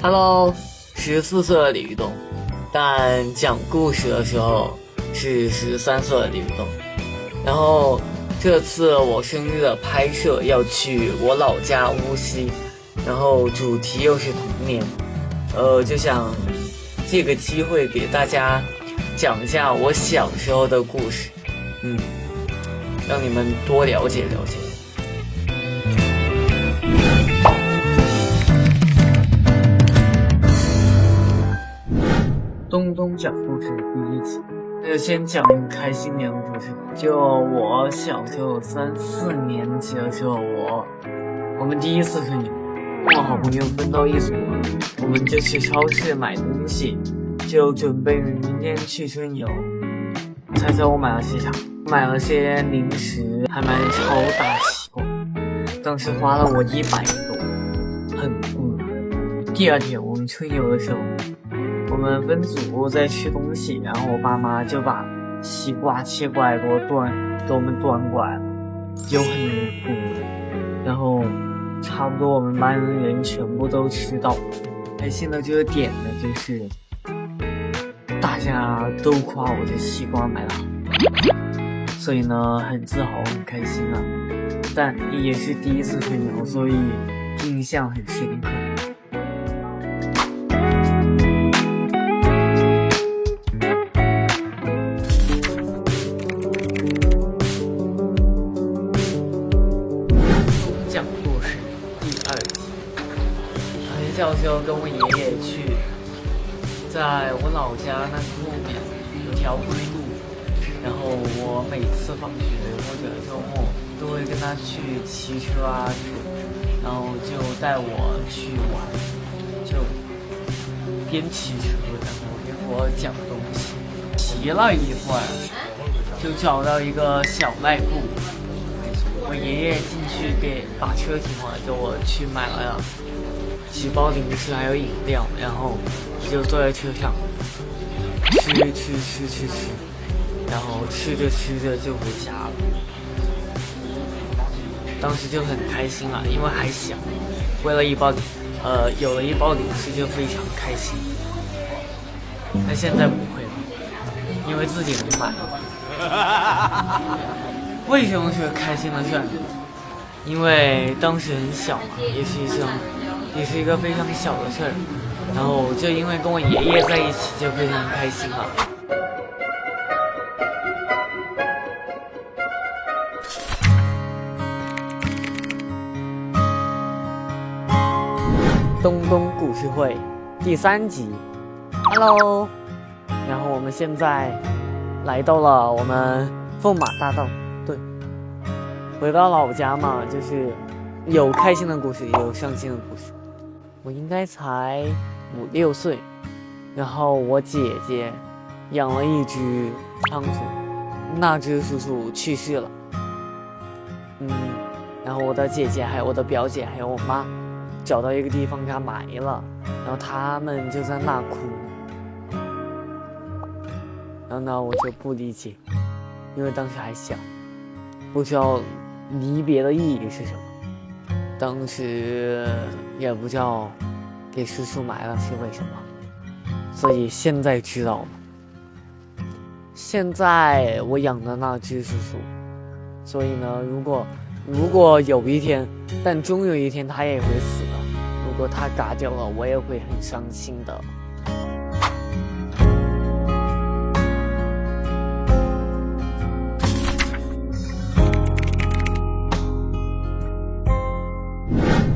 Hello，14岁的李玉东，但讲故事的时候是13岁的李玉东。然后这次我生日的拍摄要去我老家无锡，然后主题又是童年，就想借个机会给大家讲一下我小时候的故事，让你们多了解了解。东东讲故事第一集，就先讲一个开心点的故事。就我小时候3、4年级的时候，我们第一次春游，跟我好朋友分到一组，我们就去超市买东西，就准备明天去春游。猜猜我买了些啥？买了些零食，还买了超大西瓜，当时花了我100多，很贵。第二天我们春游的时候，我们分组在吃东西，然后我爸妈就把西瓜切过来给我们端过来了，就很贵。然后差不多我们班的人全部都吃到了。开心的这个点呢，就是大家都夸我这西瓜买得好，所以呢很自豪很开心啊。但也是第一次春游，所以印象很深刻。讲故事第2集。很小时候跟我爷爷去，在我老家那后面有条归路，然后我每次放学或者周末都会跟他去骑车啊然后就带我去玩，就边骑车然后边给我讲东西。骑了一会儿就找到一个小卖部，我爷爷进去把车停好，叫我去买了几包零食还有饮料，然后我就坐在车上吃，然后吃着就回家了。当时就很开心啊，因为还小，为了有了一包零食就非常开心。但现在不会了，因为自己能买。为什么是开心的事呢？因为当时很小嘛，也是一个非常小的事儿，然后就因为跟我爷爷在一起就非常开心了。东东故事会第3集 Hello， 然后我们现在来到了我们凤马大道，对，回到老家嘛，就是有开心的故事也有伤心的故事。我应该才5、6岁，然后我姐姐养了一只仓鼠，那只叔叔去世了，然后我的姐姐还有我的表姐还有我妈找到一个地方给它埋了，然后他们就在那哭，然后呢我就不理解，因为当时还小，不知道离别的意义是什么，当时也不知道给叔叔埋了是为什么，所以现在知道了。现在我养的那只叔叔，所以呢如果有一天，但终有一天他也会死的，如果他嘎掉了，我也会很伤心的。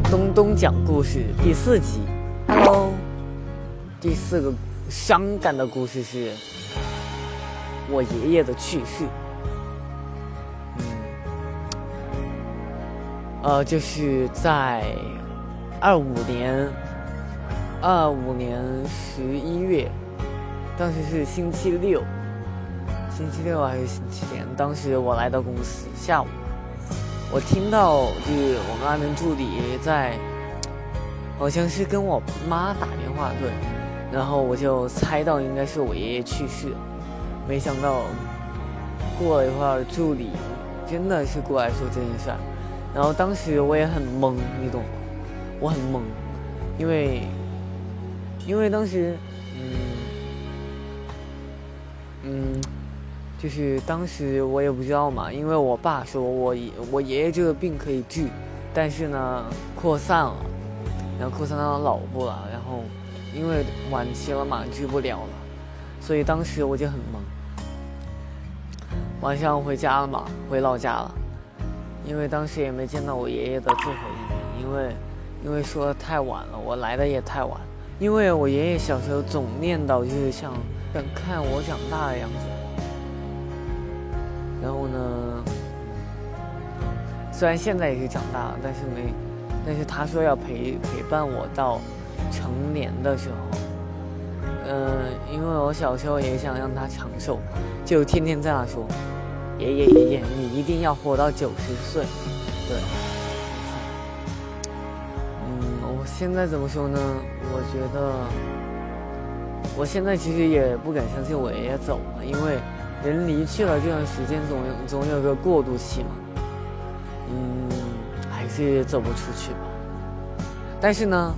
东东讲故事第4集 Hello， 第4个伤感的故事是我爷爷的去世。就是在25年11月，当时是星期六还是星期天，当时我来到公司下午，我听到就是我们那边助理好像是跟我妈打电话，对，然后我就猜到应该是我爷爷去世了，没想到过了一会儿助理真的是过来说这件事儿，然后当时我也很懵，你懂吗？我很懵，因为因为当时，就是当时我也不知道嘛，因为我爸说我爷爷这个病可以治，但是呢扩散了，然后扩散到脑部了，然后因为晚期了嘛，治不了了，所以当时我就很懵。晚上回家了嘛，回老家了，因为当时也没见到我爷爷的最后一面，因为说的太晚了，我来的也太晚。因为我爷爷小时候总念叨，就是想看我长大的样子。然后呢，虽然现在也是长大了，但是他说要陪伴我到成年的时候。因为我小时候也想让他长寿，就天天在那说，爷爷，你一定要活到90岁。对，我现在怎么说呢？我觉得，我现在其实也不敢相信我爷爷走了，因为人离去了这段时间总有个过渡期嘛。还是走不出去吧。但是呢，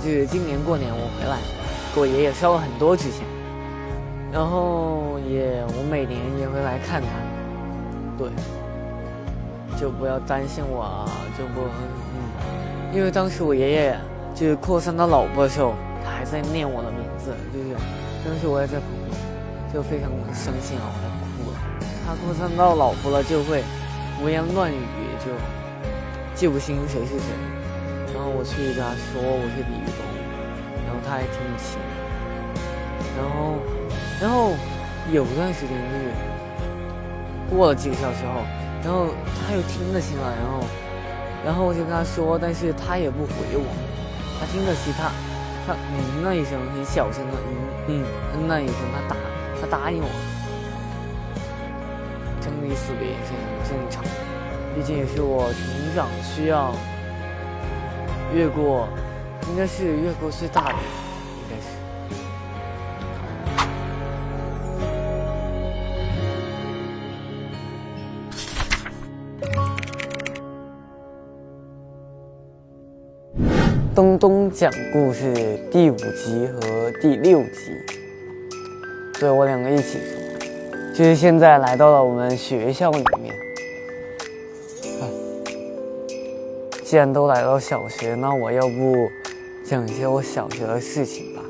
就是今年过年我回来，给我爷爷烧了很多纸钱，然后我每年也会来看他。对，就不要担心我啊，因为当时我爷爷就是扩散到脑部的时候，他还在念我的名字，就是当时我也在旁边，就非常伤心啊，我要哭了。他扩散到脑部了，就会胡言乱语，就记不清谁是谁。然后我去跟他说我是李玉东，然后他还听不清。然后有段时间就是过了几个小时后，然后他又听得清了，然后我就跟他说，但是他也不回我。他听得清，他了一声，很小声的了一声，他答应我。生离死别也是很正常，毕竟也是我成长需要越过最大的，应该是。东东讲故事第5集和第6集，所以我2个一起说。就是现在来到了我们学校里面。既然都来到小学，那我要不讲一些我小学的事情吧。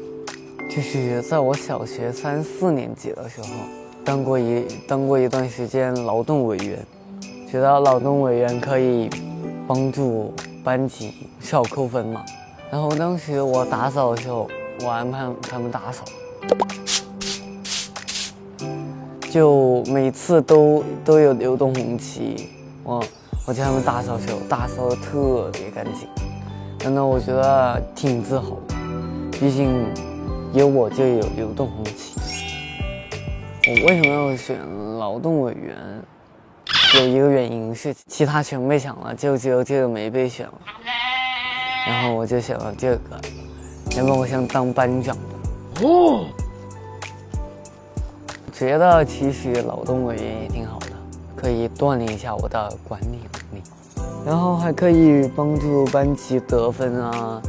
就是在我小学3、4年级的时候，当过一段时间劳动委员，觉得劳动委员可以帮助班级少扣分嘛。然后当时我打扫的时候，我安排他们打扫，就每次都有流动红旗，我叫他们打扫的时候，打扫的特别干净，真的我觉得挺自豪的，毕竟有我就有流动红旗。我为什么要选劳动委员？有一个原因是其他全被抢了，就只有这个没被选了，然后我就选了这个。原本我想当班长的。觉得其实劳动委员也挺好的，可以锻炼一下我的管理能力，然后还可以帮助班级得分啊，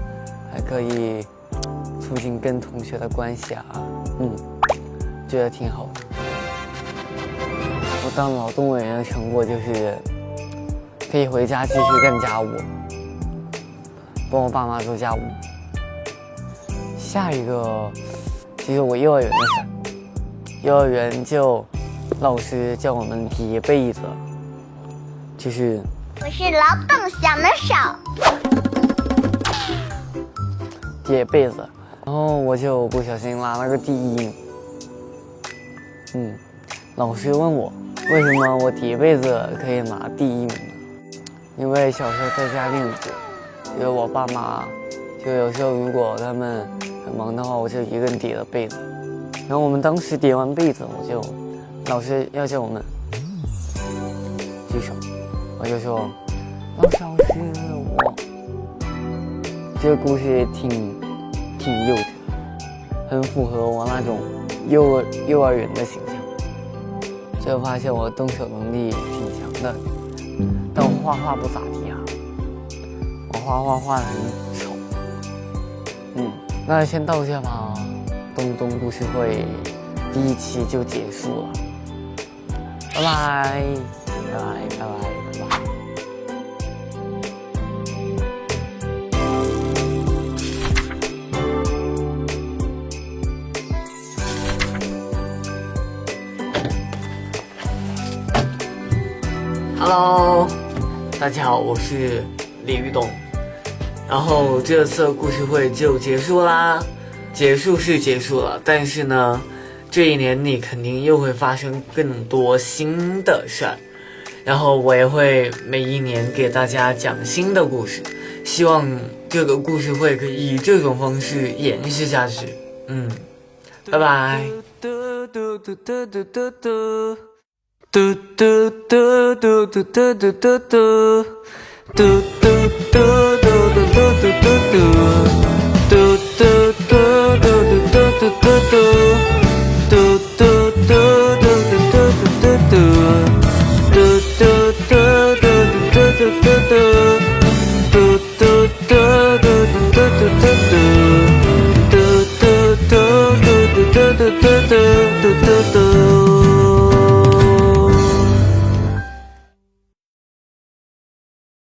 还可以促进跟同学的关系啊，觉得挺好的。我当劳动委员的成果就是可以回家继续干家务，帮我爸妈做家务。下一个其实我幼儿园的事，幼儿园就老师叫我们叠被子，就是我是劳动小能手，叠被子，然后我就不小心拿了个第1名。老师问我为什么我叠被子可以拿第1名呢？因为小时候在家练过，因为我爸妈就有时候如果他们很忙的话，我就一个人叠了被子。然后我们当时叠完被子，老师要叫我们举手，我就说老师我。这个故事也挺幼稚，很符合我那种幼儿园的形象。就发现我动手能力挺强的，但我画画不咋地啊，我画得很丑。那先到这吧，东东故事会第1期就结束了，拜拜，拜拜，拜拜，拜拜。Hello， 大家好，我是李玉东。然后这次故事会就结束啦，结束是结束了，但是呢，这一年里肯定又会发生更多新的事儿。然后我也会每一年给大家讲新的故事，希望这个故事会可以以这种方式延续下去。拜拜。嘟嘟嘟嘟嘟嘟嘟嘟嘟嘟嘟嘟嘟嘟嘟嘟嘟。